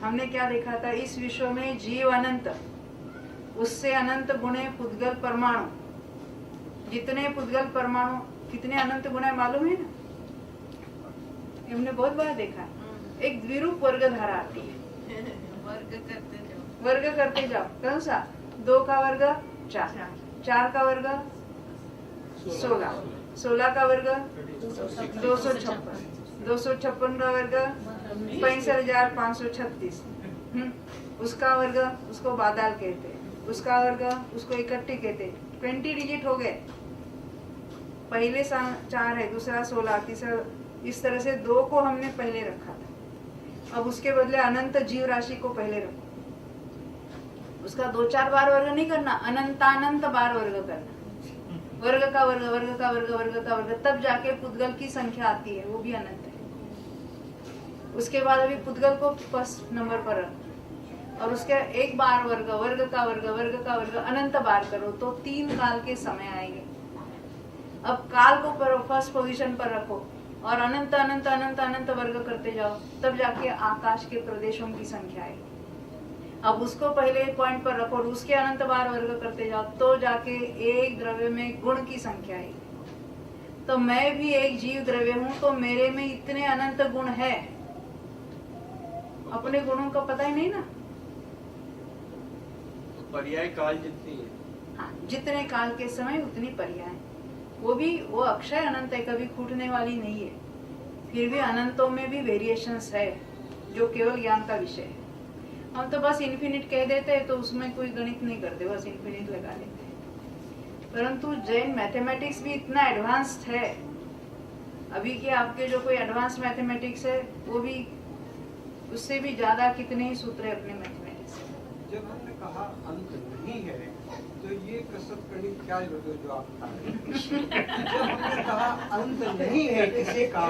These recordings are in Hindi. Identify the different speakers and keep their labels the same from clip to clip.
Speaker 1: हमने क्या देखा था, इस विश्व में जीव अनंत, उससे अनंत गुणे पुद्गल परमाणु, जितने पुद्गल परमाणु कितने अनंत गुण है मालूम है ना, हमने बहुत बार देखा। एक द्विरूप वर्ग धारा आती है, वर्ग करते जाओ। कौन सा? 2 का वर्ग 4, 4 का वर्ग 16, 16 का वर्ग 256, 256 का वर्ग 65,536, उसका वर्ग उसको बादल कहते हैं, उसका वर्ग उसको इकट्ठी कहते हैं। 20 डिजिट हो गए। पहले 4 है, दूसरा 16, तीसरा, इस तरह से 2 को हमने पहले रखा था। अब उसके बदले अनंत जीव राशि को पहले रखो। उसका 2-4 बार वर्ग नहीं करना, अनंतानंत बार वर्ग करना। वर्ग का वर्ग, वर्ग का वर्ग, वर्ग का वर्ग, तब जाके पुद्गल की संख्या आती है, वो भी अनंत है। उसके बाद अभी पुद्गल को फर्स्ट नंबर पर रख, और उसके एक बार वर्ग, वर्ग का वर्ग, वर्ग का वर्ग अनंत बार करो तो 3 काल के समय आएंगे। अब काल को फर्स्ट पोजीशन पर रखो और अनंत अनंत अनंत अनंत वर्ग करते जाओ, तब जाके आकाश के प्रदेशों की संख्या आएगी। अब उसको पहले पॉइंट पर रखो और उसके अनंत बार वर्ग करते जाओ, तो जाके एक द्रव्य में गुण की संख्या आएगी। तो मैं भी एक जीव द्रव्य हूँ, तो मेरे में इतने अनंत गुण है, अपने गुणों का पता ही नहीं ना।
Speaker 2: पर्याय काल जितनी है,
Speaker 1: हाँ, जितने काल के समय उतनी पर्याय। वो भी वो अक्षय अनंत है, कभी छूटने वाली नहीं है। फिर भी अनंतों में भी वेरिएशंस है, जो केवल ज्ञान का विषय है। हम तो बस इन्फिनिट कह देते हैं, तो उसमें कोई गणित नहीं करते, बस इन्फिनिट लगा लेते हैं। परंतु जैन मैथमेटिक्स भी इतना एडवांस्ड है, अभी के आपके जो कोई एडवांस मैथमेटिक्स है, वो भी उससे भी ज्यादा कितने ही सूत्र है अपने मैथमेटिक्स।
Speaker 3: जब हमने कहा अंत नहीं है, तो ये कसरत करनी क्या जरूरत है जो आप बता रहे हैं? जब हमने कहा अंत नहीं है किसी का,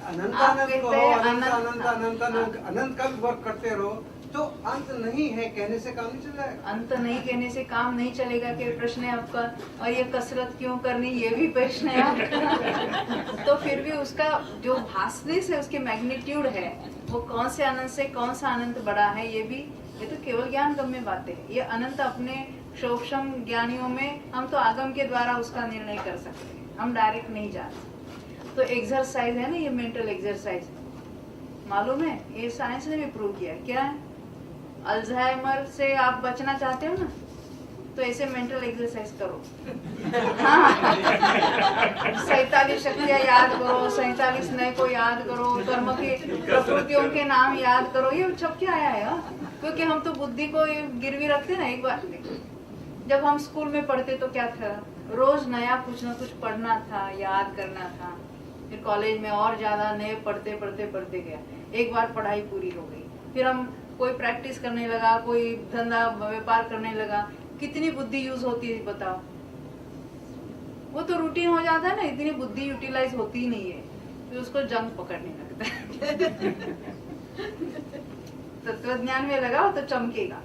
Speaker 3: अनंत अनंत कहो, अनंत अनंत अनंत अनंत अनंत का वर्क करते रहो, तो अंत नहीं है कहने से काम नहीं चल जाएगा।
Speaker 1: अंत नहीं कहने से काम नहीं चलेगा कि प्रश्न है आपका, और ये कसरत क्यों करनी, ये भी प्रश्न है आपका। तो फिर भी उसका जो भासनेस है, उसकी मैग्नीट्यूड है, वो कौन से अनंत से कौन सा अनंत बड़ा है, ये तो केवल ज्ञान गम्य बातें है। ये अनंत अपने सूक्ष्म ज्ञानियों में हम तो आगम के द्वारा उसका निर्णय कर सकते हैं, हम डायरेक्ट नहीं जा सकते। तो एक्सरसाइज है ना, ये मेंटल एक्सरसाइज मालूम है, ये साइंस ने भी प्रूव किया। क्या है? अल्जाइमर से आप बचना चाहते हो ना, तो ऐसे मेंटल एक्सरसाइज करो। हाँ, 47 शक्तियाँ याद करो, 47 नए को याद करो, कर्म के प्रकृतियों के नाम याद करो। ये छप के आया है, क्योंकि हम तो बुद्धि को गिरवी रखते ना। एक बार जब हम स्कूल में पढ़ते तो क्या था, रोज नया कुछ न कुछ पढ़ना था, याद करना था। फिर कॉलेज में और ज्यादा नए पढ़ते पढ़ते पढ़ते गया। एक बार पढ़ाई पूरी हो गई, फिर हम कोई प्रैक्टिस करने लगा, कोई धंधा व्यापार करने लगा। कितनी बुद्धि यूज होती है बताओ? वो तो रूटीन हो जाता है ना, इतनी बुद्धि यूटिलाइज होती ही नहीं है, फिर उसको जंग पकड़ने लगता है। तत्वज्ञान में लगाओ तो चमकेगा।